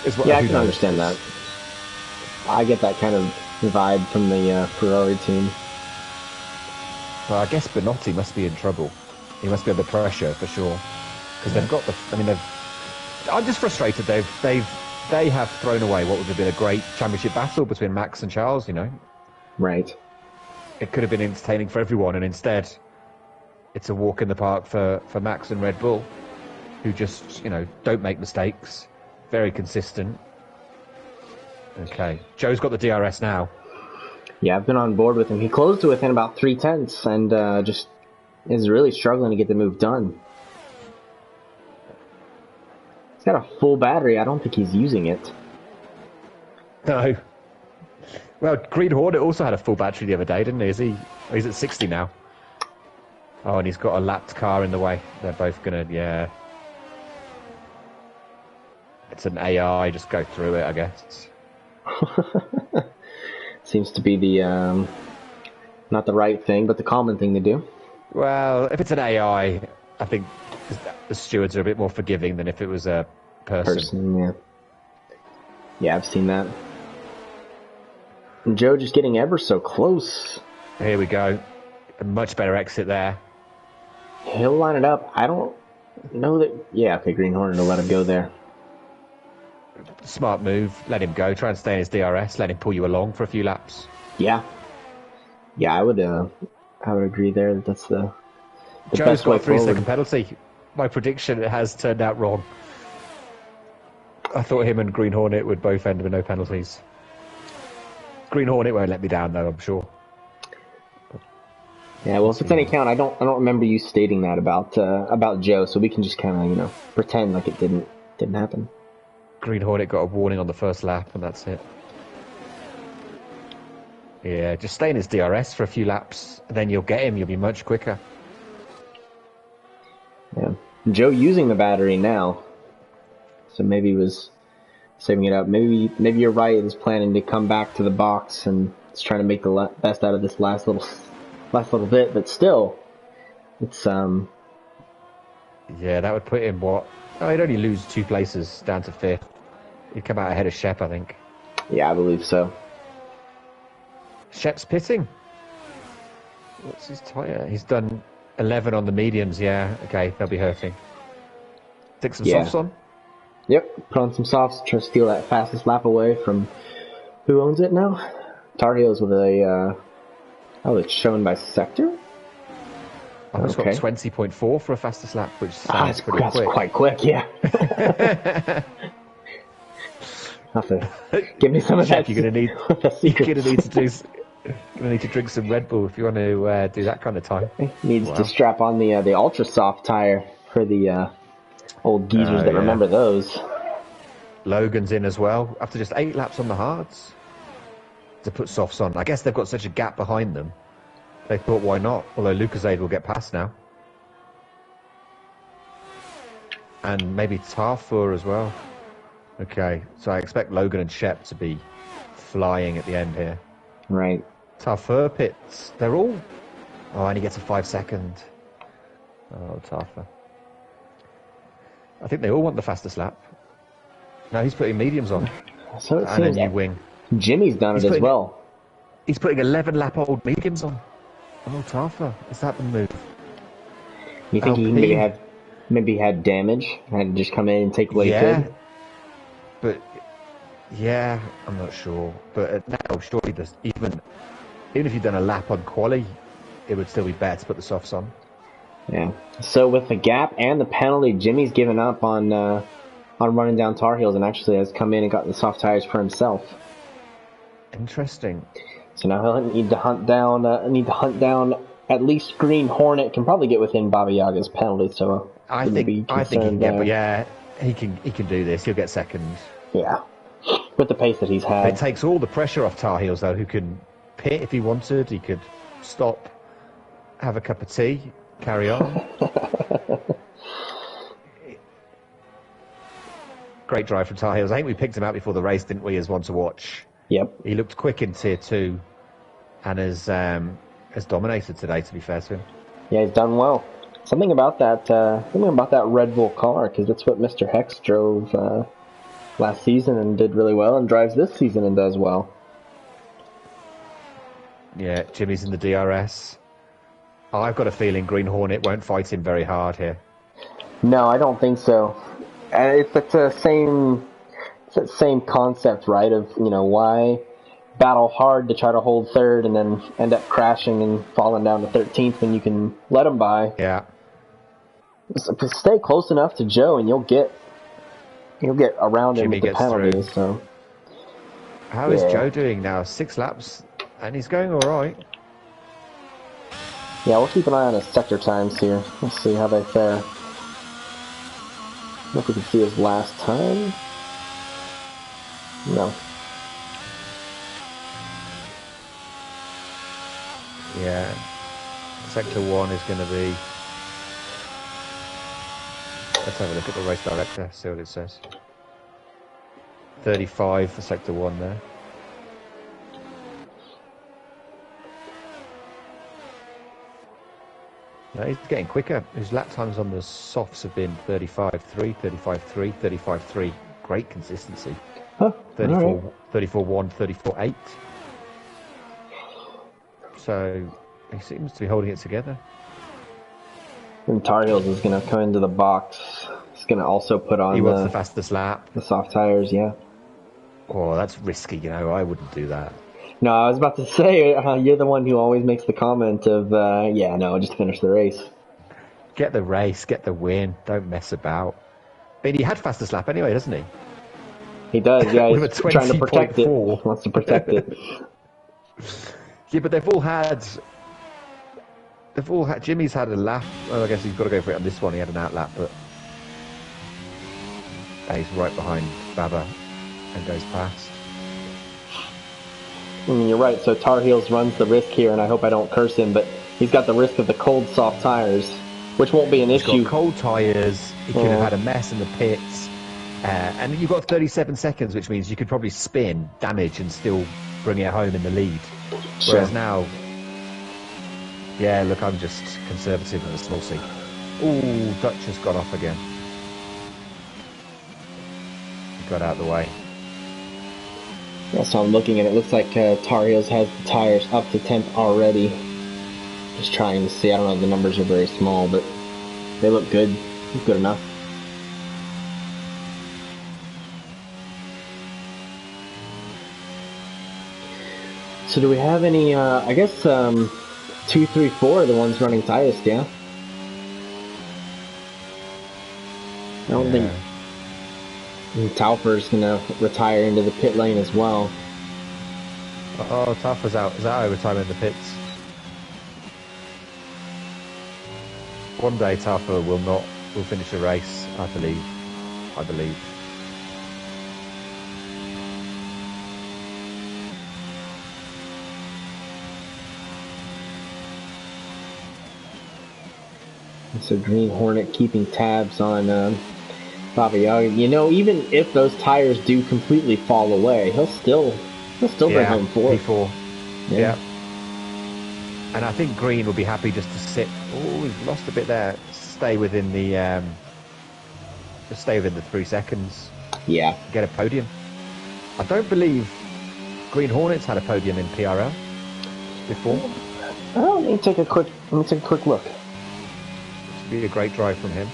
I can understand that. I get that kind of vibe from the Ferrari team. Well, I guess Benotti must be in trouble. He must be under pressure for sure, because they've got I'm just frustrated. They have thrown away what would have been a great championship battle between Max and Charles. Right. It could have been entertaining for everyone, and instead, it's a walk in the park for Max and Red Bull, who just don't make mistakes, very consistent. Okay, Joe's got the DRS now. Yeah, I've been on board with him. He closed to within about 0.3 and just is really struggling to get the move done. He's got a full battery. I don't think he's using it. No. Well, Green Hornet also had a full battery the other day, didn't he? He's at 60 now. Oh, and he's got a lapped car in the way. They're both gonna, It's an AI, just go through it, I guess. Seems to be the not the right thing, but the common thing to do. Well, if it's an AI, I think the stewards are a bit more forgiving than if it was a person. Yeah, I've seen that. And Joe just getting ever so close. Here we go. A much better exit there. He'll line it up. I don't know that... Yeah, okay, Green Hornet will let him go there. Smart move. Let him go. Try and stay in his DRS. Let him pull you along for a few laps. Yeah. Yeah, I would agree there that that's the Joe's best way got a 3-second forward. penalty. My prediction has turned out wrong. I thought him and Green Hornet would both end with no penalties. Green Hornet won't let me down, though, I'm sure. Yeah, well, if it's any count, I don't remember you stating that about Joe, so we can just kind of pretend like it didn't happen. Green Hornet got a warning on the first lap, and that's it. Yeah, just stay in his DRS for a few laps, and then you'll get him. You'll be much quicker. Yeah, Joe using the battery now, so maybe he was saving it up. Maybe you're right. He's planning to come back to the box and he's trying to make the best out of this last little bit. But still, it's Yeah, that would put him what? Oh, he'd only lose 2 places down to 5th. He'd come out ahead of Shep, I think. Yeah, I believe so. Shep's pitting. What's his tyre? He's done 11 on the mediums. Yeah, okay, they'll be hurting. Stick some softs on. Yep, put on some softs, try to steal that fastest lap away from who owns it now? Tar Heels with a it's shown by sector? Oh, it's got 20.4 for a fastest lap, which sounds pretty quick. That's quite quick, yeah. Give me some of that. You're gonna need to drink some Red Bull if you want to do that kind of time. Needs to strap on the ultra soft tire for the old geezers that remember those. Logan's in as well after just 8 laps on the hards to put softs on. I guess they've got such a gap behind them. They thought, why not? Although Lucasade will get past now. And maybe Tarfur as well. Okay, so I expect Logan and Shep to be flying at the end here. Right. Tarfur pits, they're all... Oh, and he gets a 5-second. Oh, Tarfur. I think they all want the fastest lap. No, he's putting mediums on. So it and seems a new wing. Jimmy's done it as well. He's putting 11-lap-old mediums on. Oh, Tarfur. Is that the move? You think he maybe had damage? Had to just come in and take what he could? But, yeah, I'm not sure. But now, surely, even if you've done a lap on quali, it would still be better to put the softs on. Yeah. So with the gap and the penalty, Jimmy's given up on running down Tar Heels and actually has come in and got the soft tires for himself. Interesting. So now he'll need to hunt down at least Green Hornet. Can probably get within Baba Yaga's penalty. So I think he can get, but yeah, he can do this. He'll get second. Yeah, with the pace that he's had, it takes all the pressure off Tar Heels though. Who can pit if he wanted. He could stop, have a cup of tea, carry on. Great drive from Tar Heels. I think we picked him out before the race, didn't we, as one to watch? Yep. He looked quick in Tier 2 and has dominated today, to be fair to him. Yeah, he's done well. Something about that Red Bull car, because that's what Mr. Hex drove last season and did really well, and drives this season and does well. Yeah, Jimmy's in the DRS. I've got a feeling Green Hornet won't fight him very hard here. No, I don't think so. And it's that same concept, right? Of why battle hard to try to hold third and then end up crashing and falling down to 13th when you can let them by. Yeah. So stay close enough to Joe and you'll get around him with the penalties. So how is Joe doing now? 6 laps and he's going all right. Yeah, we'll keep an eye on his sector times here. Let's see how they fare. I don't know if we can see his last time. No. Yeah. Sector 1 is going to be... Let's have a look at the race director, see what it says. 35 for Sector 1 there. No, he's getting quicker. His lap times on the softs have been 35.3, 35.3, 35.3. Great consistency. Huh, 34.1, 34.8. so he seems to be holding it together. And Tar Heels is going to come into the box. He's going to also put on He wants the fastest lap. The soft tires, yeah. Oh, that's risky, you know. I wouldn't do that. No, I was about to say, you're the one who always makes the comment of, yeah, no, just finish the race. Get the race, get the win. Don't mess about. I mean, he had fastest lap anyway, doesn't he? He does, yeah. With He's a trying to protect it. 20.4. He wants to protect it. Yeah, but they've all had... Jimmy's had a lap. Well, I guess he's got to go for it on this one. He had an out lap, but... he's right behind Baba and goes past. You're right, so Tar Heels runs the risk here, and I hope I don't curse him, but he's got the risk of the cold, soft tires, which won't be an issue. He's got cold tyres, he could have had a mess in the pits, and you've got 37 seconds, which means you could probably spin, damage, and still bring it home in the lead. Sure. Whereas now, yeah, look, I'm just conservative and a small C. Ooh, Dutch has got off again. He got out of the way. So I'm looking at it. Looks like Tar Heels has the tires up to 10th already. Just trying to see. I don't know if the numbers are very small, but they look good. Good enough. So do we have any, I guess 2, 3, 4 are the ones running tightest, yeah? I don't think... Taufer's gonna retire into the pit lane as well. Oh, Taufer's out. Is that overtime in the pits? One day Taufer will finish a race, I believe. So Green Hornet keeping tabs on Fabian. You know, even if those tires do completely fall away, he'll still bring home P4. Yeah. And I think Green will be happy just to sit. Oh, he's lost a bit there. Stay within the 3 seconds. Yeah. Get a podium. I don't believe Green Hornets had a podium in PRL before. Oh, let me take a quick look. It'd be a great drive from him.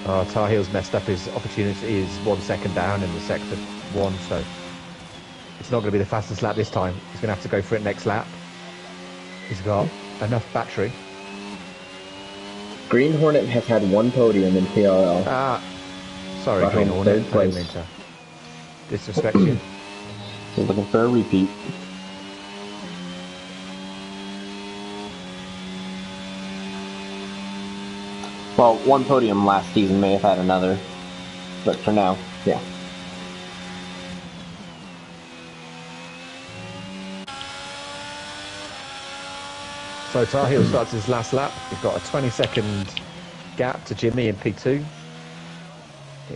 Oh, Tar Heels messed up his opportunity. Is 1 second down in the sector 1, so it's not going to be the fastest lap this time. He's going to have to go for it next lap. He's got enough battery. Green Hornet has had 1 podium in PRL. Sorry, Green Hornet. I didn't mean to disrespect you. He's looking for a repeat. Well, 1 podium last season, may have had another, but for now, yeah. So Tar Heel starts his last lap. He's got a 20-second gap to Jimmy in P2.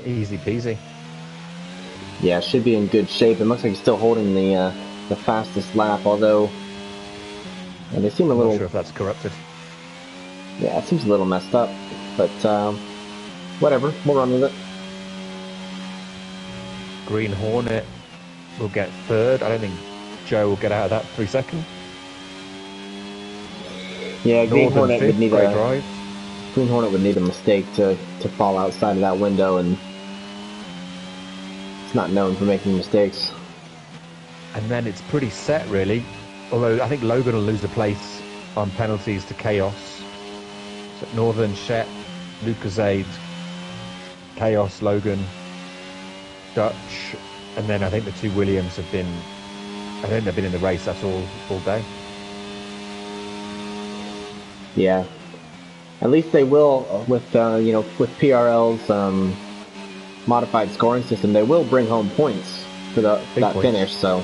Easy peasy. Yeah, should be in good shape. It looks like he's still holding the fastest lap, although they seem a little... I'm not sure if that's corrupted. Yeah, it seems a little messed up, but whatever, we'll run with it. Green Hornet will get 3rd. I don't think Joe will get out of that 3 seconds. Yeah, Green Hornet would need a drive. Green Hornet would need a mistake to fall outside of that window, and it's not known for making mistakes. And then it's pretty set, really. Although I think Logan will lose a place on penalties to Chaos. So Northern, Shet, Lucasade, Chaos, Logan, Dutch, and then I think the 2 Williams have been. I think they've been in the race. That's all day. Yeah, at least they will with with PRL's modified scoring system. They will bring home points for that finish. So.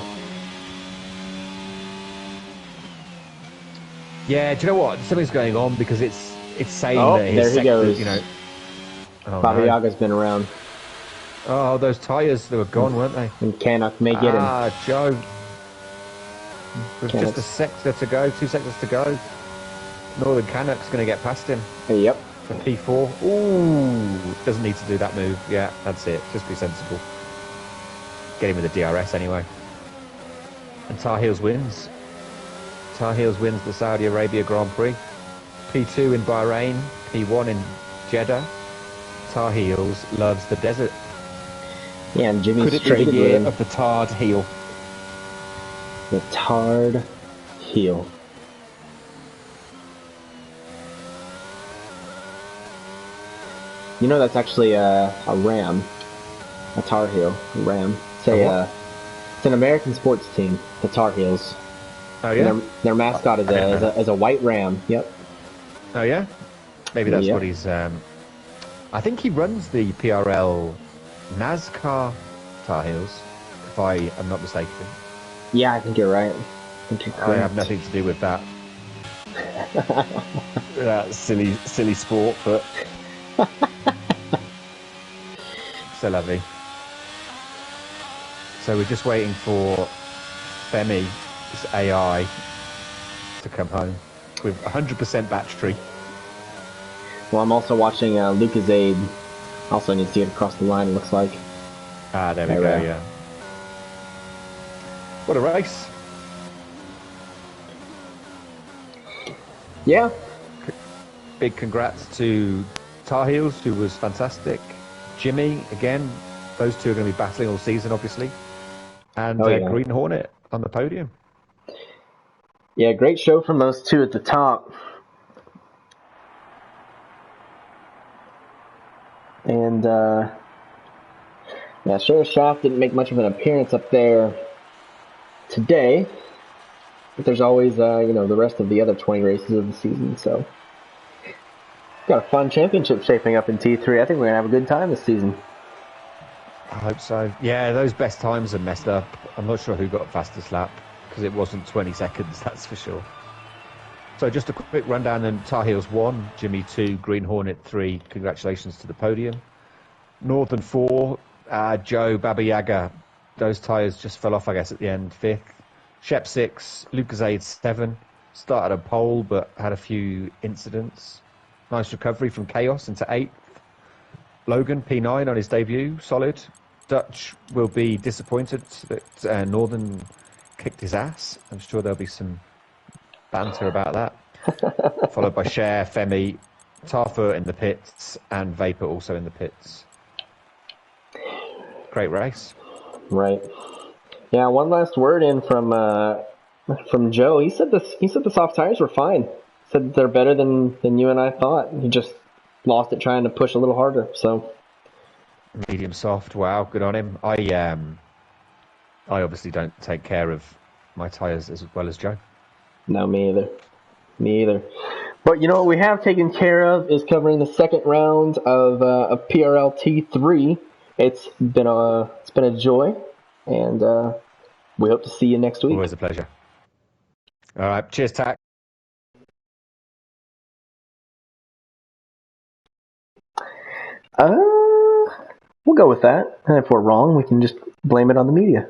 Yeah, do you know what? Something's going on because it's saying that his there he sector, goes. you know. Oh, Fabiaga's been around. Oh, those tyres, they were gone, weren't they? And Canuck may get him. Ah, Joe. With just a sector to go, 2 seconds to go. Northern Canuck's going to get past him. Yep. for P4. Ooh, doesn't need to do that move. Yeah, that's it. Just be sensible. Get him with the DRS anyway. And Tar Heels wins. Tar Heels wins the Saudi Arabia Grand Prix. P2 in Bahrain, P1 in Jeddah. Tar Heels loves the desert. Yeah, and Jimmy's Could it be the traded with year him. of the tarred heel? The tarred heel. You know that's actually a ram, a Tar Heel, a ram. It's an American sports team, the Tar Heels. Oh yeah. And their mascot is a white ram. Yep. Oh yeah. Maybe that's Yep. what he's. I think he runs the PRL NASCAR Tar Heels, if I am not mistaken. Yeah, I think you're right. I have nothing to do with that. That silly sport, but c'est la vie. So we're just waiting for Femi, this AI, to come home with 100% battery. Well, I'm also watching Lucas Aid. Also needs to get across the line, it looks like. Ah, there we go, yeah. What a race. Yeah. Big congrats to Tar Heels, who was fantastic. Jimmy, again, those two are going to be battling all season, obviously. And Green Hornet on the podium. Yeah, great show from those two at the top. And, yeah, sure, Shaft didn't make much of an appearance up there today. But there's always, the rest of the other 20 races of the season, so. Got a fun championship shaping up in T3. I think we're going to have a good time this season. I hope so. Yeah, those best times are messed up. I'm not sure who got fastest lap, because it wasn't 20 seconds, that's for sure. So just a quick rundown, and Tar Heels 1, Jimmy 2, Green Hornet 3. Congratulations to the podium. Northern 4, Joe, Baba Yaga. Those tyres just fell off, I guess, at the end. 5th. Shep 6, Lucas Aid 7. Started a pole, but had a few incidents. Nice recovery from Chaos into 8th. Logan, P9 on his debut, solid. Dutch will be disappointed that Northern kicked his ass. I'm sure there'll be some banter about that. Followed by Cher, Femi, Tarfa in the pits, and Vapor also in the pits. Great race. Right. Yeah, one last word in from Joe. He said the soft tires were fine. He said they're better than you and I thought. He just lost it trying to push a little harder. So medium soft. Wow, good on him. I obviously don't take care of my tires as well as Joe. No, me either. But you know what we have taken care of is covering the second round of PRL T3. It's been a joy, and we hope to see you next week. Always a pleasure. All right, cheers, Tack. We'll go with that. And if we're wrong, we can just blame it on the media.